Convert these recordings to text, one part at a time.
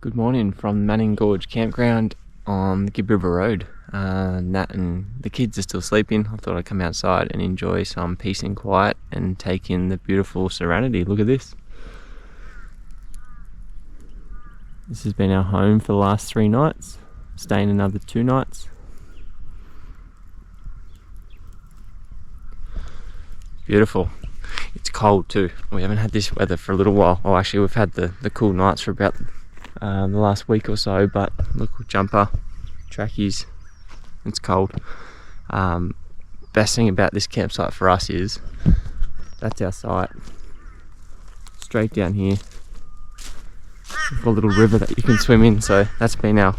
Good morning from Manning Gorge campground on the Gibb River Road. Nat and the kids are still sleeping. I thought I'd come outside and enjoy some peace and quiet and take in the beautiful serenity. Look at this. This has been our home for the last 3 nights. Staying another 2 nights. Beautiful. It's cold too. We haven't had this weather for a little while. Oh, actually we've had the cool nights for about the last week or so, but look, jumper, trackies, it's cold. Best thing about this campsite for us is that's our site. Straight down here, we've got a little river that you can swim in, so that's been our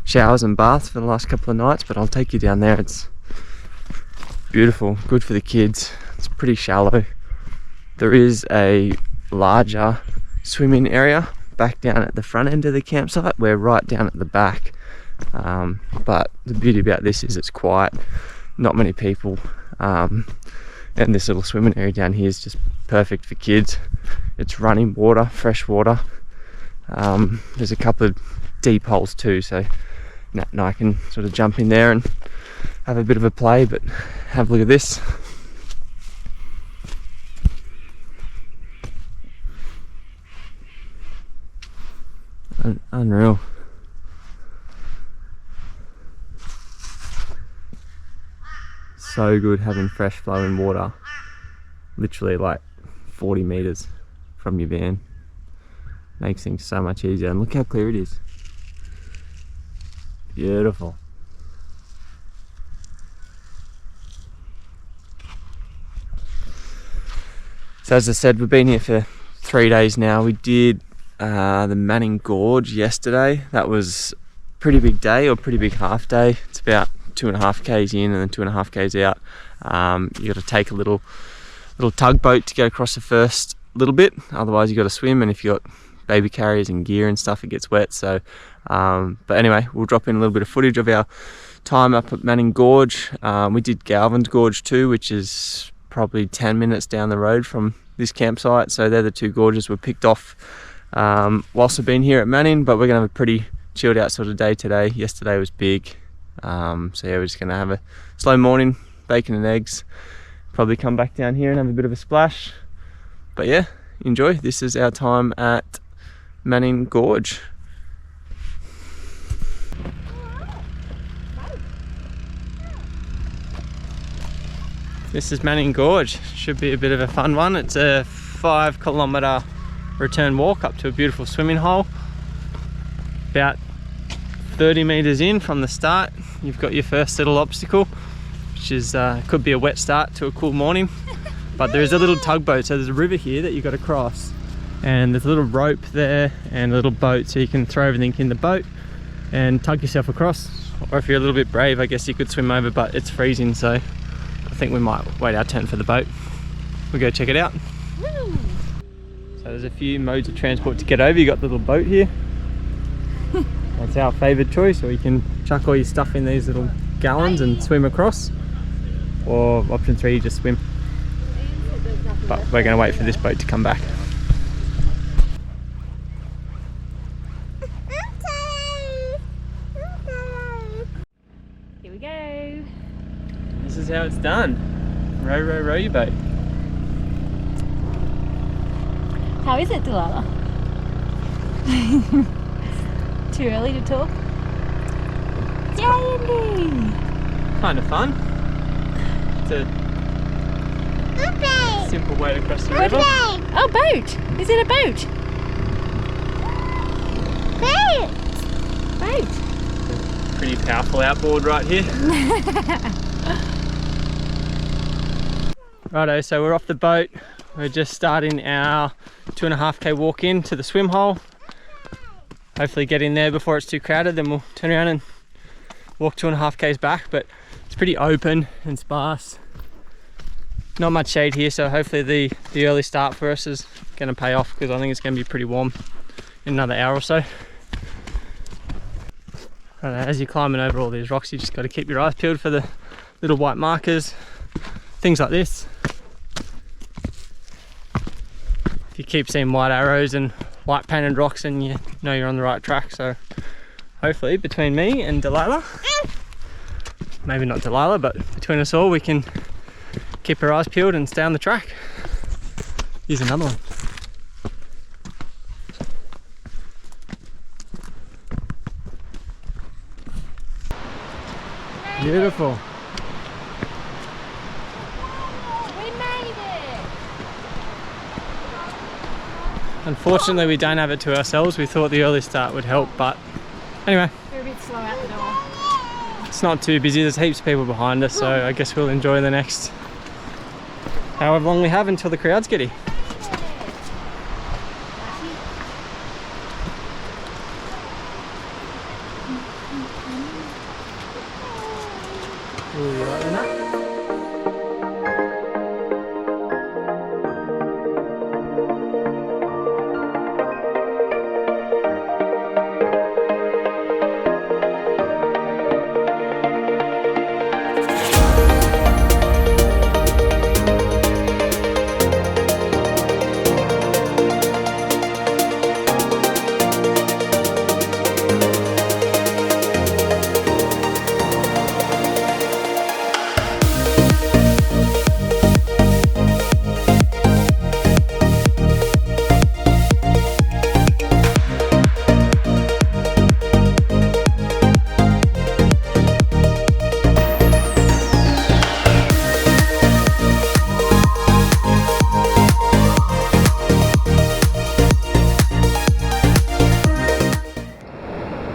showers and baths for the last couple of nights, but I'll take you down there. It's beautiful, good for the kids. It's pretty shallow. There is a larger swimming area back down at the front end of the campsite. We're right down at the back, but the beauty about this is it's quiet, not many people, and this little swimming area down here is just perfect for kids. It's running water, fresh water. There's a couple of deep holes too, so Nat and I can sort of jump in there and have a bit of a play. But have a look at this. Unreal. So good having fresh flowing water literally like 40 meters from your van. Makes things so much easier, and look how clear it is. Beautiful. So as I said, we've been here for 3 days now. We did the Manning Gorge yesterday. That was a pretty big day, or pretty big half day. It's about 2.5 k's in and then 2.5 k's out. You got to take a little tugboat to go across the first little bit, otherwise you got to swim, and if you got baby carriers and gear and stuff, it gets wet. So but anyway, we'll drop in a little bit of footage of our time up at Manning Gorge. We did Galvins Gorge too, which is probably 10 minutes down the road from this campsite. So they're the 2 gorges we picked off whilst we've been here at Manning, but we're gonna have a pretty chilled out sort of day today. Yesterday was big, so yeah, we're just gonna have a slow morning, bacon and eggs, probably come back down here and have a bit of a splash. But yeah, enjoy. This is our time at Manning Gorge. This is Manning Gorge. Should be a bit of a fun one. It's a 5 kilometre return walk up to a beautiful swimming hole. About 30 meters in from the start, you've got your first little obstacle, which is could be a wet start to a cool morning. But there is a little tugboat, so there's a river here that you've got to cross, and there's a little rope there and a little boat, so you can throw everything in the boat and tug yourself across. Or if you're a little bit brave, I guess you could swim over, but it's freezing, so I think we might wait our turn for the boat. We'll go check it out. Woo! So there's a few modes of transport to get over. You got the little boat here. That's our favoured choice, or you can chuck all your stuff in these little gallons and swim across. Or option 3, you just swim. But we're going to wait for this boat to come back. Here we go. This is how it's done. Row, row, row your boat. How is it, Delilah? Too early to talk? Yay! Kind of fun. It's a simple way to cross the river. Oh, boat! Is it a boat? Boat! Pretty powerful outboard right here. Righto, so we're off the boat. We're just starting our 2.5 k walk in to the swim hole. Hopefully get in there before it's too crowded, then we'll turn around and walk 2.5 k's back. But it's pretty open and sparse. Not much shade here, so hopefully the early start for us is going to pay off, because I think it's going to be pretty warm in another hour or so. As you're climbing over all these rocks, you just got to keep your eyes peeled for the little white markers, things like this. If you keep seeing white arrows and white painted rocks and you know you're on the right track. So hopefully between me and Delilah, maybe not Delilah, but between us all, we can keep our eyes peeled and stay on the track. Here's another one. Beautiful. We made it! Unfortunately, we don't have it to ourselves. We thought the early start would help, but anyway. We're a bit slow out the door. It's not too busy. There's heaps of people behind us, so I guess we'll enjoy the next however long we have until the crowds get here. Ooh, you liking that?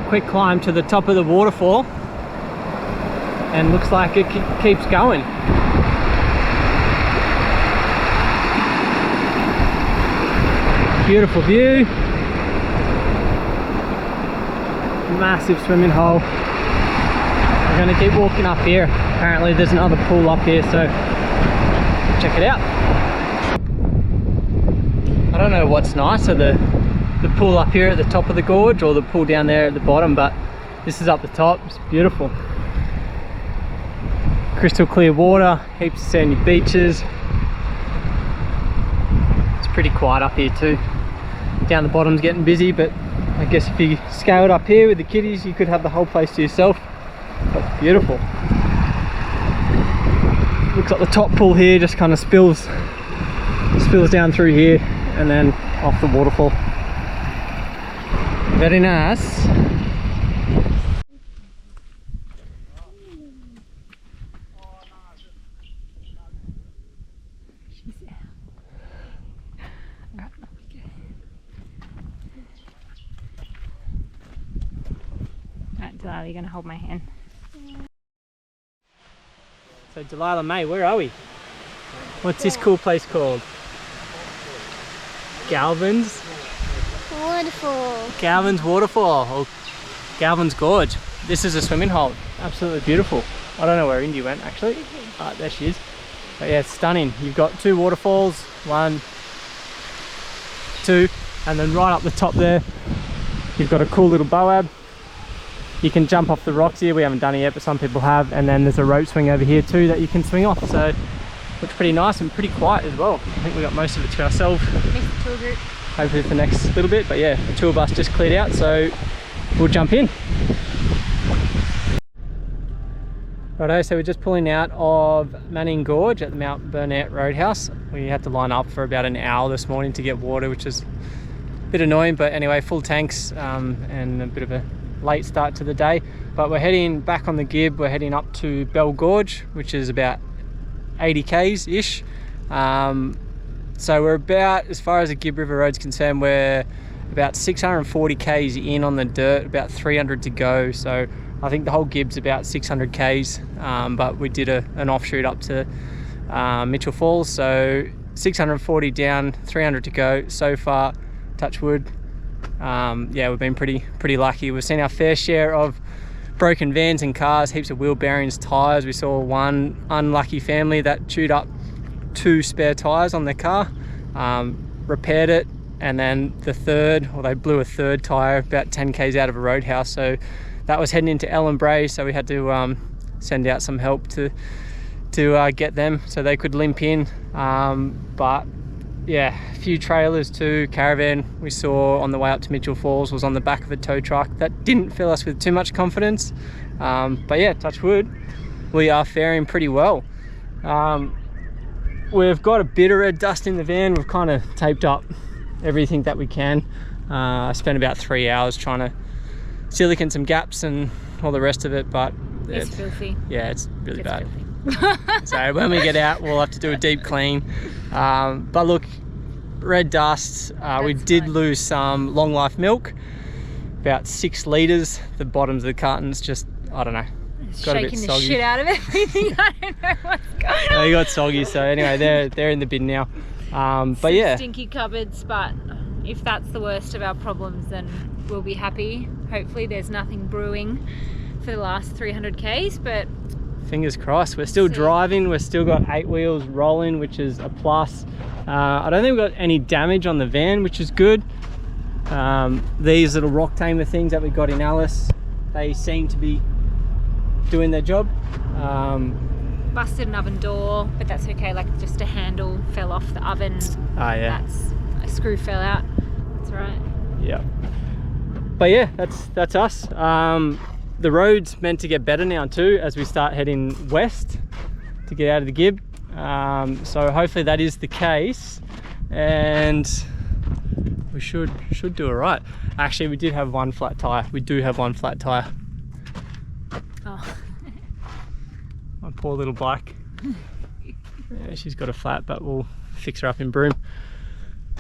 Quick climb to the top of the waterfall, and looks like it keeps going. Beautiful view. Massive swimming hole. We're going to keep walking up here. Apparently there's another pool up here, so check it out. I don't know what's nicer, the pool up here at the top of the gorge or the pool down there at the bottom, but this is up the top. It's beautiful. Crystal clear water, heaps of sandy beaches. It's pretty quiet up here too. Down the bottom's getting busy, but I guess if you scaled up here with the kiddies, you could have the whole place to yourself. But beautiful. Looks like the top pool here just kind of spills down through here and then off the waterfall. Very nice. Alright, Delilah, you're gonna hold my hand. So Delilah May, where are we? What's this cool place called? Galvins? Waterfall. Galvins Waterfall, or Galvins Gorge. This is a swimming hole. Absolutely beautiful. I don't know where Indy went actually. There she is. But yeah, it's stunning. You've got two waterfalls, 1, 2, and then right up the top there, you've got a cool little boab. You can jump off the rocks here. We haven't done it yet, but some people have. And then there's a rope swing over here too that you can swing off. So looks pretty nice and pretty quiet as well. I think we got most of it to ourselves. Missed the tour group. Hopefully for the next little bit, but yeah, the tour bus just cleared out, so we'll jump in. Righto, so we're just pulling out of Manning Gorge at the Mount Burnett Roadhouse. We had to line up for about an hour this morning to get water, which is a bit annoying, but anyway, full tanks and a bit of a late start to the day. But we're heading back on the Gibb. We're heading up to Bell Gorge, which is about 80 k's ish. So we're about, as far as the Gibb River Road's concerned, we're about 640 k's in on the dirt, about 300 to go. So I think the whole Gibb's about 600 k's, but we did an offshoot up to Mitchell Falls. So 640 down, 300 to go so far, touch wood. Yeah, we've been pretty lucky. We've seen our fair share of broken vans and cars, heaps of wheel bearings, tyres. We saw one unlucky family that chewed up 2 spare tyres on their car, repaired it, and then they blew a third tyre about 10 k's out of a roadhouse. So that was heading into Ellen Bray, so we had to send out some help to get them so they could limp in. But yeah, a few trailers too. Caravan we saw on the way up to Mitchell Falls was on the back of a tow truck. That didn't fill us with too much confidence, but yeah, touch wood, we are faring pretty well. We've got a bit of red dust in the van. We've kind of taped up everything that we can. I spent about 3 hours trying to silicone some gaps and all the rest of it, but It's filthy. yeah, it's really bad. Filthy. So when we get out, we'll have to do a deep clean. But look, red dust, we did fine. lose some long life milk, about 6 litres. The bottoms of the cartons just, I don't know, got a bit Shaking the soggy. shit out of everything. I don't know what's going on. They got soggy, so anyway, they're in the bin now. But Some yeah, stinky cupboards, but if that's the worst of our problems, then we'll be happy. Hopefully there's nothing brewing for the last 300 k's, but fingers crossed. We're still driving, we've still got 8 wheels rolling, which is a plus. I don't think we've got any damage on the van, which is good. These little rock tamer things that we got in Alice, they seem to be doing their job. busted an oven door, but that's okay. Like, just a handle fell off the oven. Ah, yeah. That's a screw fell out. That's right. Yeah. But yeah, that's us. The road's meant to get better now too as we start heading west to get out of the Gibb. So hopefully that is the case, and we should do all right. Actually, we did have one flat tire. We do have one flat tire. Oh. My poor little bike. Yeah, she's got a flat, but we'll fix her up in Broome.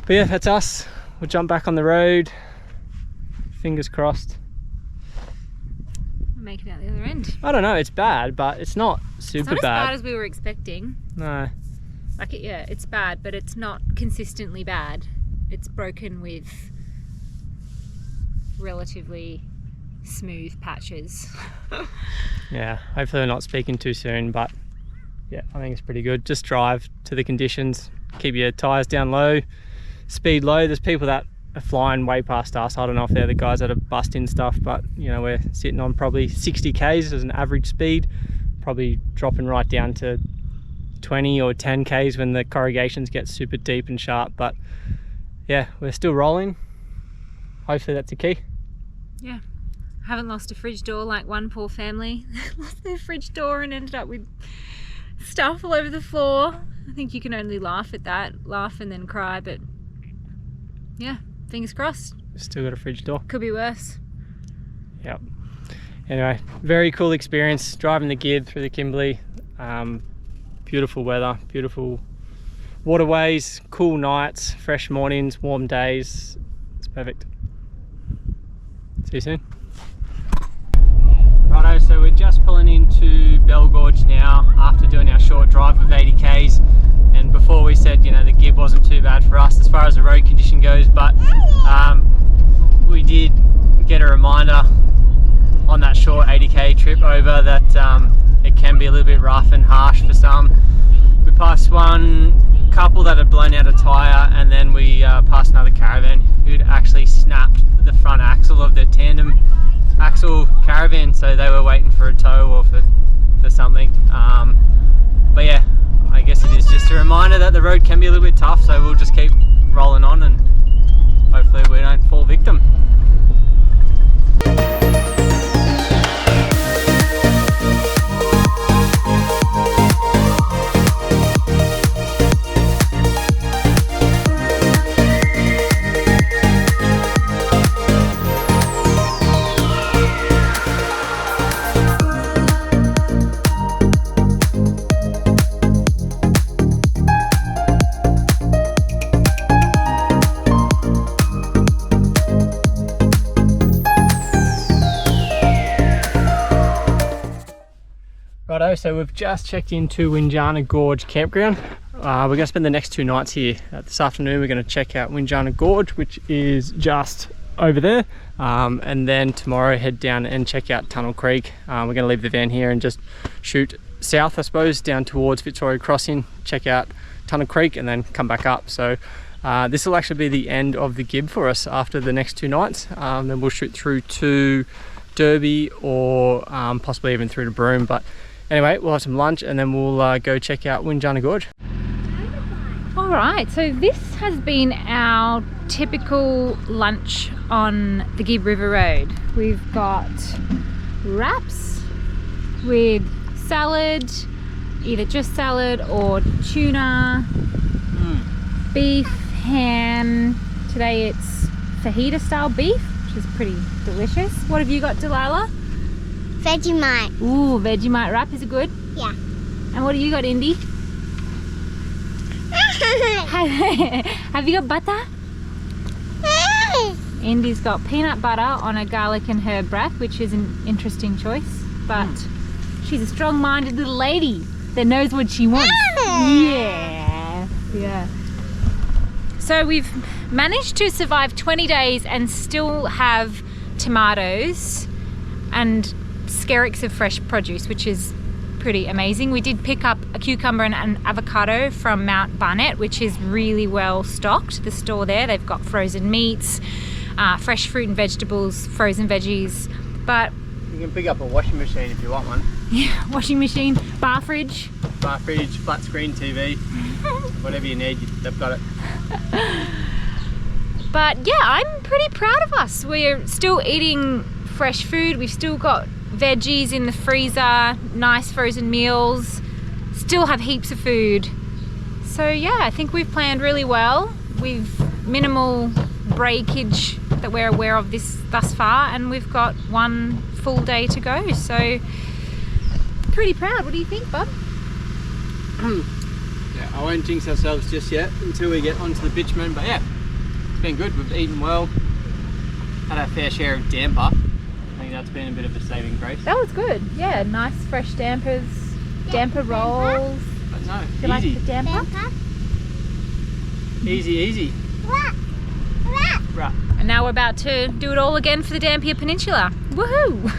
But yeah, that's us. We'll jump back on the road. Fingers crossed. Make it out the other end. I don't know, it's bad, but it's not super It's not bad. as bad as we were expecting. No. Like, yeah, it's bad, but it's not consistently bad. It's broken with relatively smooth patches. Yeah, hopefully we're not speaking too soon, but yeah, I think it's pretty good. Just drive to the conditions, keep your tyres down low, speed low. There's people that are flying way past us. I don't know if they're the guys that are busting stuff, but you know, we're sitting on probably 60 k's as an average speed, probably dropping right down to 20 or 10 k's when the corrugations get super deep and sharp. But yeah, we're still rolling. Hopefully that's the key. Yeah. Haven't lost a fridge door like one poor family. Lost their fridge door and ended up with stuff all over the floor. I think you can only laugh at that. Laugh and then cry, but yeah, fingers crossed. Still got a fridge door. Could be worse. Yep. Anyway, very cool experience driving the Gibb through the Kimberley. Beautiful weather, beautiful waterways, cool nights, fresh mornings, warm days. It's perfect. See you soon. Righto, so we're just pulling into Bell Gorge now after doing our short drive of 80 k's. And before we said, you know, the Gibb wasn't too bad for us as far as the road condition goes, but we did get a reminder on that short 80k trip over that it can be a little bit rough and harsh for some. We passed one couple that had blown out a tyre, and then we passed another caravan who'd actually snapped the front axle of their tandem axle caravan, so they were waiting for a tow or for something. But yeah, I guess it is just a reminder that the road can be a little bit tough, so we'll just keep rolling on and hopefully we don't fall victim. Righto, so we've just checked into Windjana Gorge campground. We're going to spend the next 2 nights here. This afternoon we're going to check out Windjana Gorge, which is just over there, and then tomorrow head down and check out Tunnel Creek. We're going to leave the van here and just shoot south, I suppose, down towards Fitzroy Crossing, check out Tunnel Creek and then come back up. So this will actually be the end of the Gibb for us after the next 2 nights. Then we'll shoot through to Derby or possibly even through to Broome. But anyway, we'll have some lunch and then we'll go check out Windjana Gorge. Alright, so this has been our typical lunch on the Gibb River Road. We've got wraps with salad, either just salad or tuna, beef, ham. Today it's fajita style beef, which is pretty delicious. What have you got, Delilah? Vegemite. Ooh, Vegemite wrap, is it good? Yeah. And what do you got, Indy? Have you got butter? Indy's got peanut butter on a garlic and herb wrap, which is an interesting choice, but she's a strong-minded little lady that knows what she wants. Yeah. So we've managed to survive 20 days and still have tomatoes and skerricks of fresh produce, which is pretty amazing. We did pick up a cucumber and an avocado from Mount Barnett, which is really well stocked, the store there. They've got frozen meats, fresh fruit and vegetables, frozen veggies, but you can pick up a washing machine if you want one. Yeah, washing machine, bar fridge, flat screen TV, whatever you need, they've got it. But yeah, I'm pretty proud of us. We're still eating fresh food. We've still got veggies in the freezer, nice frozen meals, still have heaps of food. So yeah, I think we've planned really well. We've minimal breakage that we're aware of thus far, and we've got one full day to go. So pretty proud. What do you think, Bob? Yeah, I won't jinx ourselves just yet until we get onto the bitumen, but yeah, it's been good. We've eaten well, had our fair share of damper. I think that's been a bit of a saving grace. That was good. Yeah, nice fresh dampers, damper rolls. But no, Do you like the damper? Easy. Right. And now we're about to do it all again for the Dampier Peninsula. Woohoo!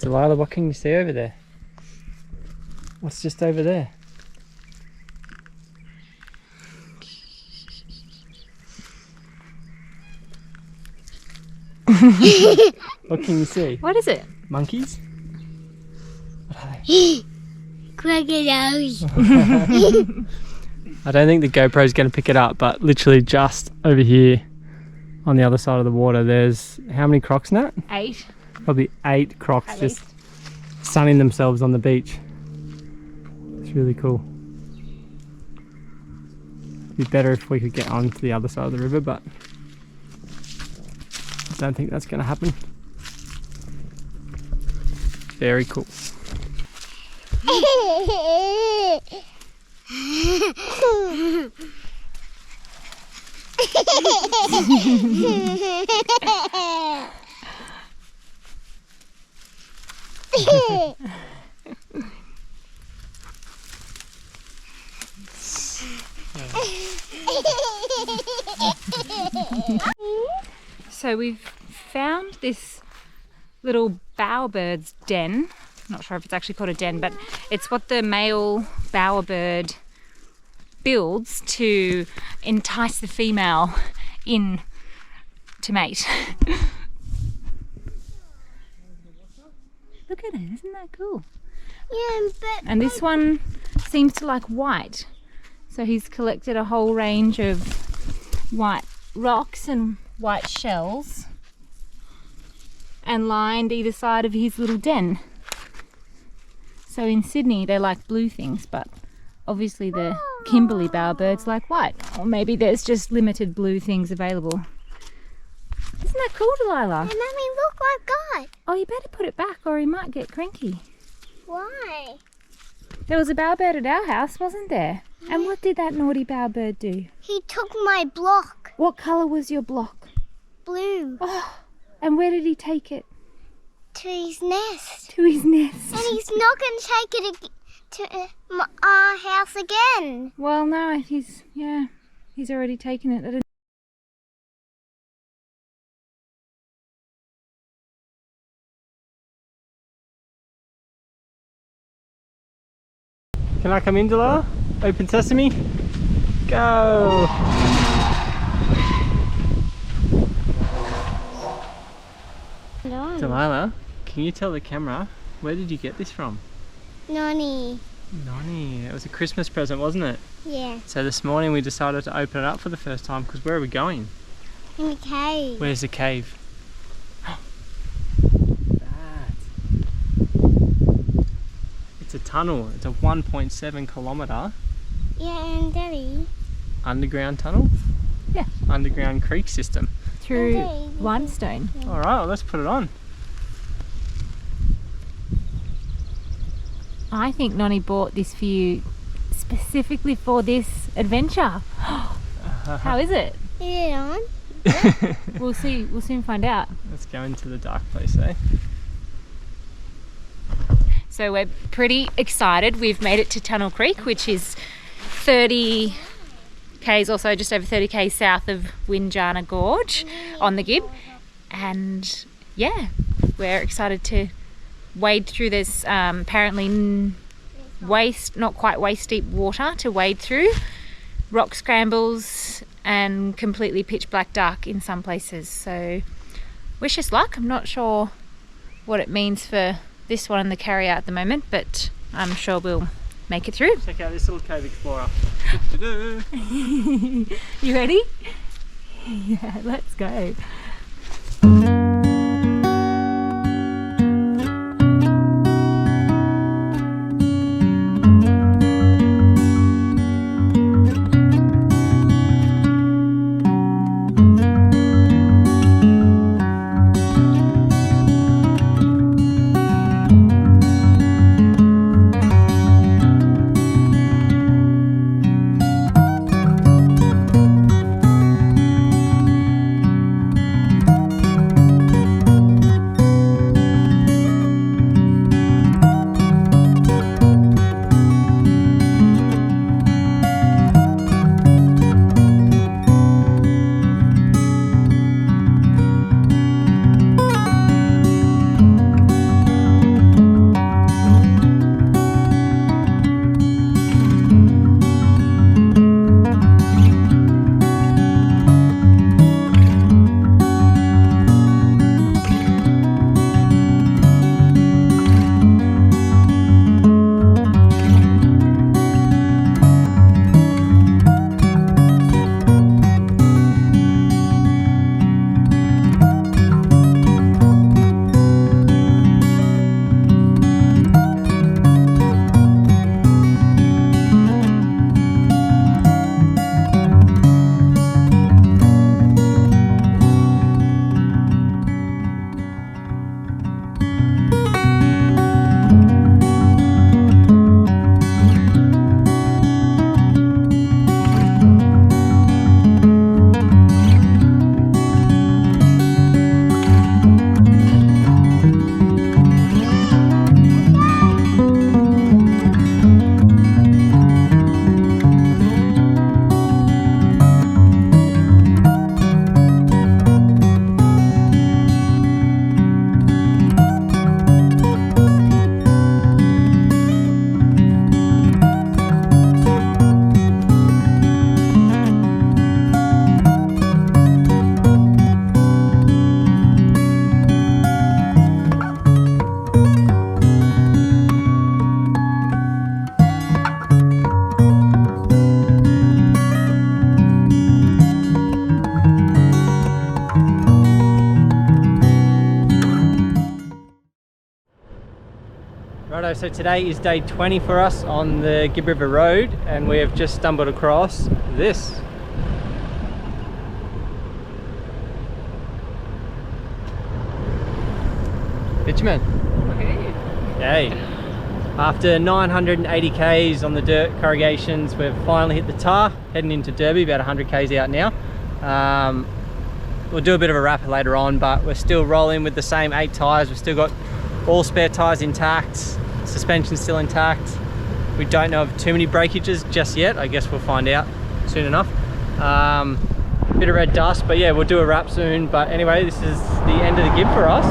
Delilah, what can you see over there? What's just over there? What can you see? What is it? Monkeys? What are they? Crocodiles. I don't think the GoPro is going to pick it up, but literally just over here on the other side of the water, there's how many crocs, Nat? 8. Probably 8 crocs At just least. sunning themselves on the beach. It's really cool. It'd be better if we could get on to the other side of the river, but I don't think that's going to happen. Very cool. So we've found this little bowerbirds den. Not sure if it's actually called a den, but it's what the male bowerbird builds to entice the female in to mate. Look at it, isn't that cool? Yeah, but And this one seems to like white. So he's collected a whole range of white rocks and white shells and lined either side of his little den. So in Sydney they like blue things, but obviously the Kimberley bowerbirds like white. Or maybe there's just limited blue things available. Isn't that cool, Delilah? Mommy, look what I've got. Oh, you better put it back or he might get cranky. Why? There was a bowerbird at our house, wasn't there? And what did that naughty bowerbird do? He took my block. What colour was your block? Blue. Oh, and where did he take it? To his nest. To his nest. And he's not going to take it to our house again. Well, no, he's already taken it. Can I come in, Delilah? Open sesame. Go! No. Delilah, can you tell the camera, where did you get this from? Nonny. Nonny, it was a Christmas present, wasn't it? Yeah. So this morning we decided to open it up for the first time because where are we going? In the cave. Where's the cave? It's a tunnel. It's a 1.7 kilometre Yeah, and Daddy. underground tunnel. Yeah. Underground creek system. Through Okay. limestone. All right, well, let's put it on. I think Nonny bought this for you specifically for this adventure. How is it? Is it on? We'll see. We'll soon find out. Let's go into the dark place, eh? So we're pretty excited. We've made it to Tunnel Creek, which is 30 k's or so, just over 30 k's south of Windjana Gorge on the Gibb. And yeah, we're excited to wade through this apparently not quite waist deep water to wade through, rock scrambles and completely pitch black dark in some places. So wish us luck. I'm not sure what it means for this one and the carrier at the moment, but I'm sure we'll make it through. Check out this little cave explorer. You ready? Yeah, let's go. Righto, so today is day 20 for us on the Gibb River Road, and we have just stumbled across this. Bitumen. Yay. After 980 k's on the dirt corrugations, we've finally hit the tar, heading into Derby, about 100 k's out now. We'll do a bit of a wrap later on, but we're still rolling with the same 8 tyres. We've still got all spare tyres intact, suspension still intact. We don't know of too many breakages just yet. I guess we'll find out soon enough. Bit of red dust, but yeah, we'll do a wrap soon. But anyway, this is the end of the Gibb for us.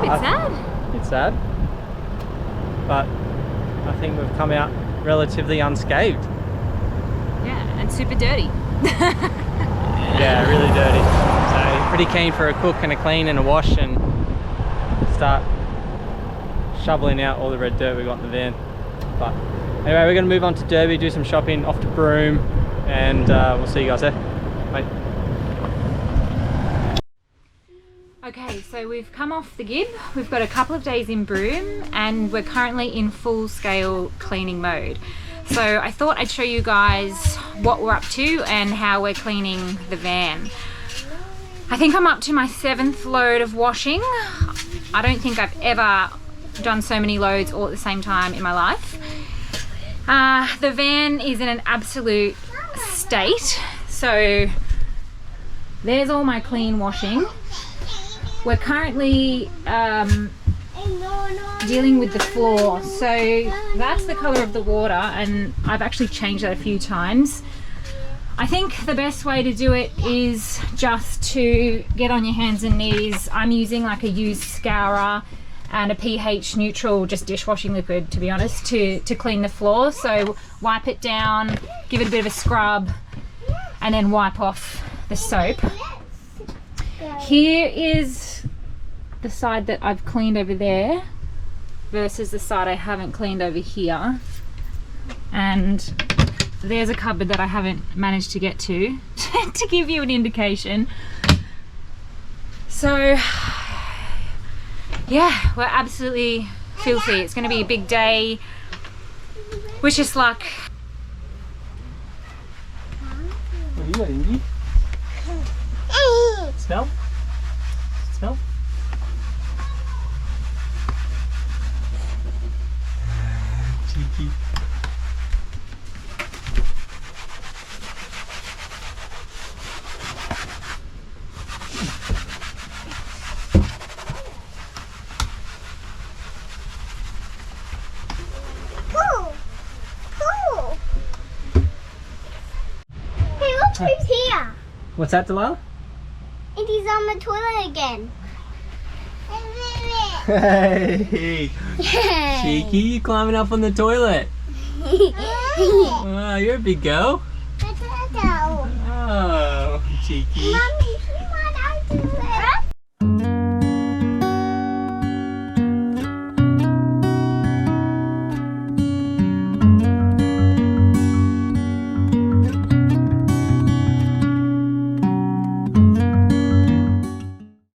Bit sad. It's sad, but I think we've come out relatively unscathed. Yeah, and super dirty. Yeah, really dirty. So pretty keen for a cook and a clean and a wash and start shoveling out all the red dirt we got in the van. But anyway, we're going to move on to Derby, do some shopping, off to Broome, and we'll see you guys there. Bye. Okay, so we've come off the Gibb. We've got a couple of days in Broome and we're currently in full-scale cleaning mode. So I thought I'd show you guys what we're up to and how we're cleaning the van. I think I'm up to my 7th load of washing. I don't think I've ever done so many loads all at the same time in my life. The van is in an absolute state. So there's all my clean washing. We're currently dealing with the floor. So that's the color of the water and I've actually changed that a few times. I think the best way to do it is just to get on your hands and knees. I'm using like a used scourer and a pH neutral, just dishwashing liquid, to be honest, to clean the floor. So wipe it down, give it a bit of a scrub, and then wipe off the soap. Here is the side that I've cleaned over there versus the side I haven't cleaned over here. And there's a cupboard that I haven't managed to get to to give you an indication. So yeah, we're absolutely filthy. It's going to be a big day. Wish us luck. What are you got, Indy? Smell? Smell? Cheeky. Hey, look who's here. What's that, Delilah? And he's on the toilet again. Hey! Cheeky, you climbing up on the toilet. Wow, you're a big girl. Oh, cheeky. Mommy,